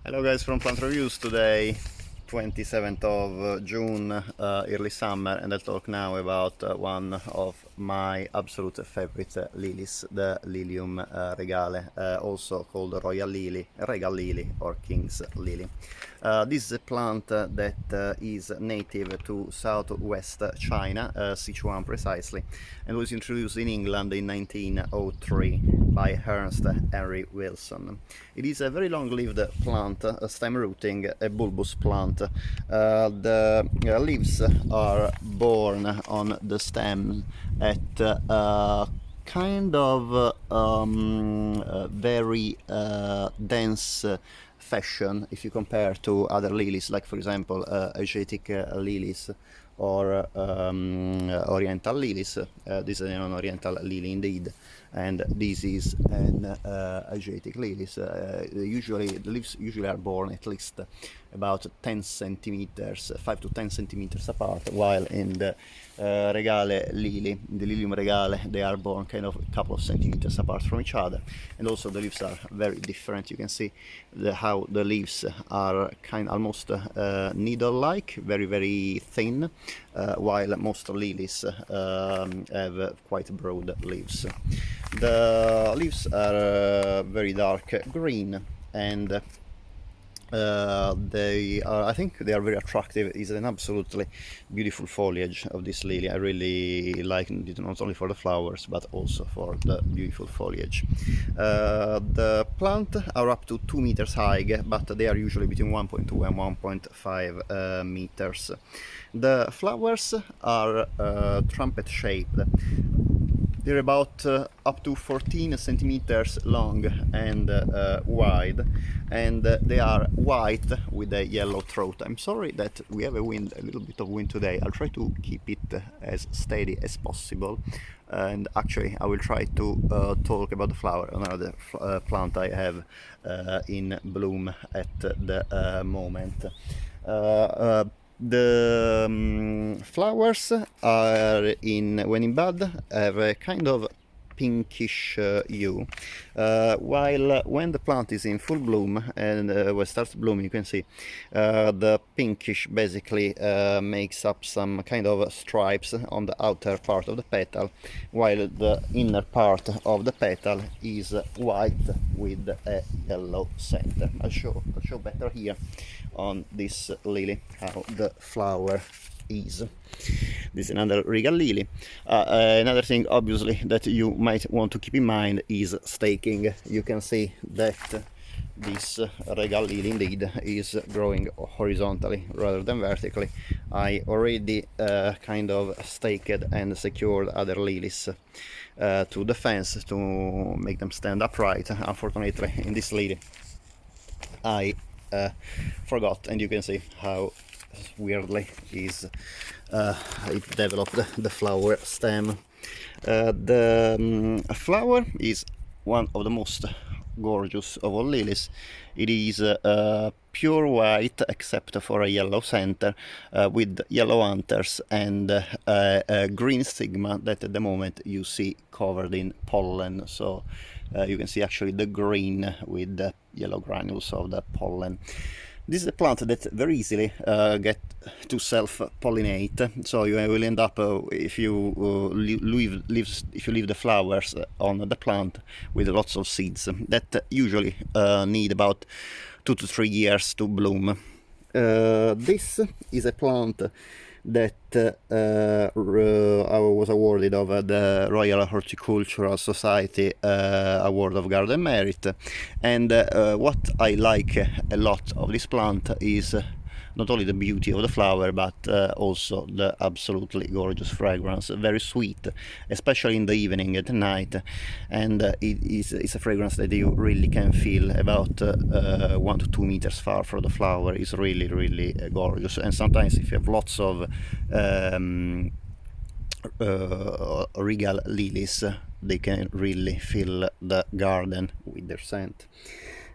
Hello guys from Plant Reviews. Today 27th of June, early summer, and I'll talk now about one of my absolute favorite lilies, the Lilium regale, also called Royal Lily, Regal Lily or King's Lily. This is a plant that is native to southwest China, Sichuan precisely, and was introduced in England in 1903 by Ernst Henry Wilson. It is a very long-lived plant, stem rooting, a bulbous plant. The leaves are borne on the stem at kind of very dense fashion if you compare to other lilies, like for example Asiatic lilies or oriental lilies. This is an oriental lily indeed, and this is an Asiatic lilies. Usually the leaves usually are born at least about 10 centimeters, 5 to 10 centimeters apart, while in the regale lily, the Lilium regale, they are born kind of a couple of centimeters apart from each other. And also the leaves are very different. You can see how the leaves are almost needle-like, very thin, while most lilies have quite broad leaves. The leaves are very dark green, and I think they are very attractive. It's an absolutely beautiful foliage of this lily. I really like it, not only for the flowers but also for the beautiful foliage. The plant are up to 2 meters high, but they are usually between 1.2 and 1.5 meters. The flowers are trumpet shaped. They're about up to 14 centimeters long and wide, and they are white with a yellow throat. I'm sorry that we have a little bit of wind today. I'll try to keep it as steady as possible, and actually I will try to talk about the flower, another plant I have in bloom at the moment. The flowers are when in bud, have a kind of pinkish hue, while when the plant is in full bloom and when starts blooming, you can see the pinkish basically makes up some kind of stripes on the outer part of the petal, while the inner part of the petal is white with a yellow center. I'll show better here on this lily how the flower is. This is another Regal Lily. Another thing obviously that you might want to keep in mind is staking. You can see that this Regal Lily indeed is growing horizontally rather than vertically. I already kind of staked and secured other lilies to the fence to make them stand upright. Unfortunately in this lily I forgot, and you can see how weirdly it developed the flower stem. The flower is one of the most gorgeous of all lilies. It is pure white except for a yellow center, with yellow anthers and a green stigma that at the moment you see covered in pollen. So you can see actually the green with the yellow granules of the pollen. This is a plant that very easily get to self-pollinate, so you will end up if you leave the flowers on the plant with lots of seeds that usually need about 2 to 3 years to bloom. This is a plant that I was awarded of the Royal Horticultural Society Award of Garden Merit, and what I like a lot of this plant is not only the beauty of the flower but also the absolutely gorgeous fragrance, very sweet, especially in the evening at night, and it's a fragrance that you really can feel about 1 to 2 meters far from the flower. Is really gorgeous, and sometimes if you have lots of regal lilies, they can really fill the garden with their scent.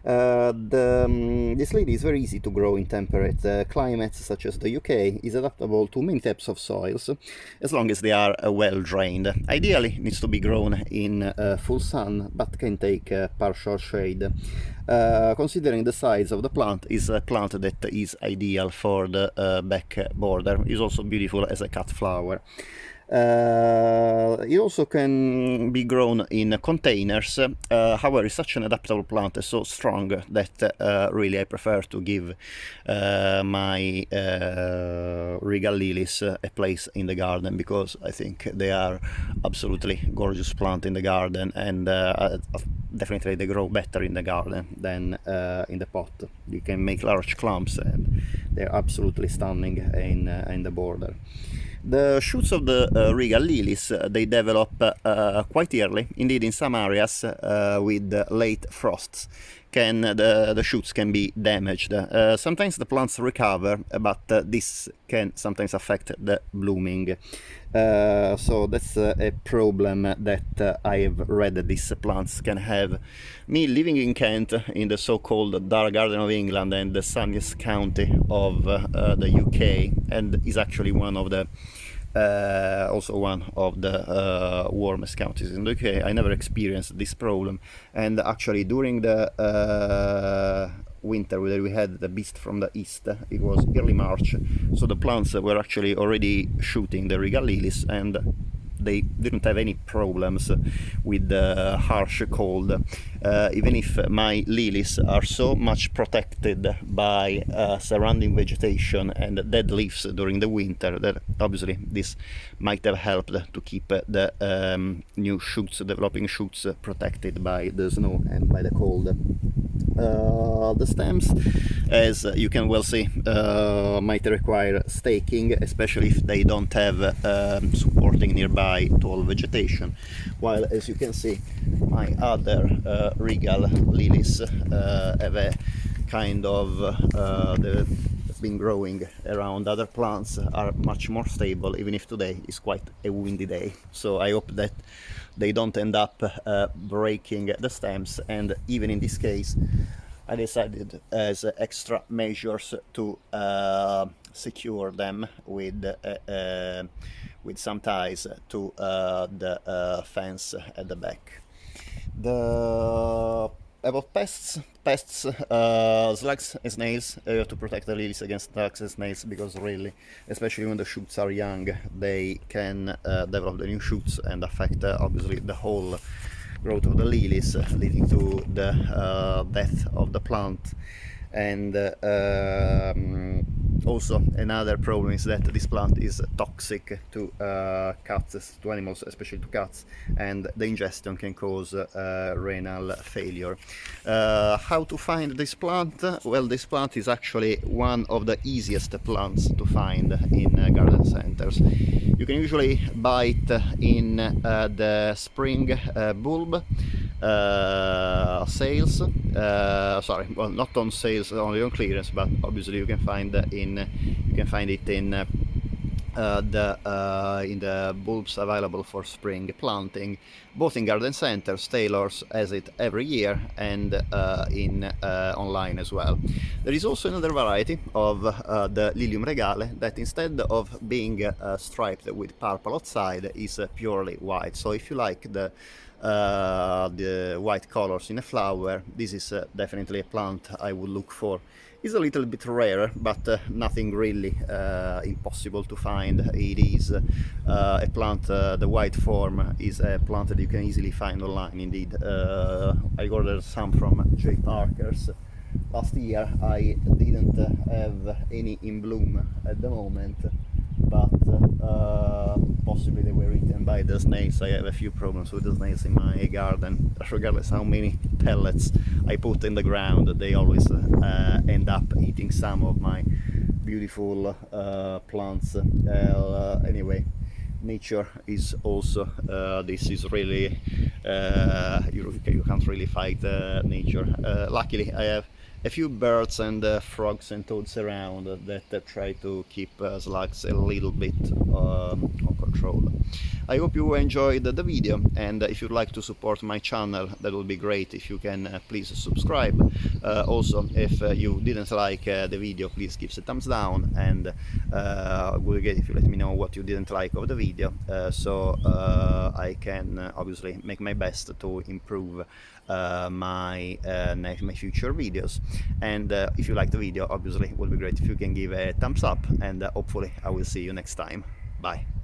This lily is very easy to grow in temperate climates such as the UK. Is adaptable to many types of soils as long as they are well drained. Ideally, it needs to be grown in full sun, but can take partial shade. Considering the size of the plant, is a plant that is ideal for the back border. It's also beautiful as a cut flower. It also can be grown in containers. However, it's such an adaptable plant, so strong that really I prefer to give my Regal Lilies a place in the garden, because I think they are absolutely gorgeous plant in the garden, and definitely they grow better in the garden than in the pot. You can make large clumps and they're absolutely stunning in the border. The shoots of the Regal Lilies, they develop quite early. Indeed, in some areas with late frosts, the shoots can be damaged. Sometimes the plants recover, but this can sometimes affect the blooming. So that's a problem that I have read that these plants can have. Me living in Kent, in the so-called Dark Garden of England and the sunniest county of the UK, and is actually one of the also one of the warmest counties in the UK. I never experienced this problem, and actually during the winter where we had the beast from the east, it was early March, so the plants were actually already shooting the Regal Lilies, and they didn't have any problems with the harsh cold, even if my lilies are so much protected by surrounding vegetation and dead leaves during the winter that obviously this might have helped to keep the new shoots, developing shoots, protected by the snow and by the cold. The stems, as you can well see, might require staking, especially if they don't have supporting nearby tall vegetation, while as you can see my other Regal Lilies have a kind of they've been growing around other plants, are much more stable, even if today is quite a windy day. So I hope that they don't end up breaking the stems, and even in this case I decided as extra measures to secure them with some ties to the fence at the back. About pests, slugs and snails. You have to protect the lilies against slugs and snails, because really, especially when the shoots are young, they can develop the new shoots and affect obviously the whole growth of the lilies, leading to the death of the plant. And also another problem is that this plant is toxic to cats, to animals, especially to cats, and the ingestion can cause renal failure. How to find this plant? Well, this plant is actually one of the easiest plants to find in garden centers. You can usually buy it in the spring bulb sales. Sorry, well, not on sales, only on clearance, but obviously you can find it in the bulbs available for spring planting, both in garden centers. Tailors has it every year, and in online as well. There is also another variety of the Lilium regale that, instead of being striped with purple outside, is purely white. So if you like the white colors in a flower, this is definitely a plant I would look for. It's a little bit rare, but nothing really impossible to find. It is a plant, the white form is a plant that you can easily find online. Indeed, I ordered some from J. Parker's last year. I didn't have any in bloom at the moment, but possibly they were eaten by the snails. I have a few problems with the snails in my garden. Regardless how many pellets I put in the ground, they always end up eating some of my beautiful plants. Anyway, nature is also this is really you can't really fight nature. Luckily I have a few birds and frogs and toads around that try to keep slugs a little bit on control. I hope you enjoyed the video, and if you'd like to support my channel, that would be great if you can please subscribe. Also, if you didn't like the video, please give it a thumbs down, and it would be great if you let me know what you didn't like of the video, so I can obviously make my best to improve my future videos. And if you like the video, obviously it would be great if you can give a thumbs up, and hopefully I will see you next time. Bye.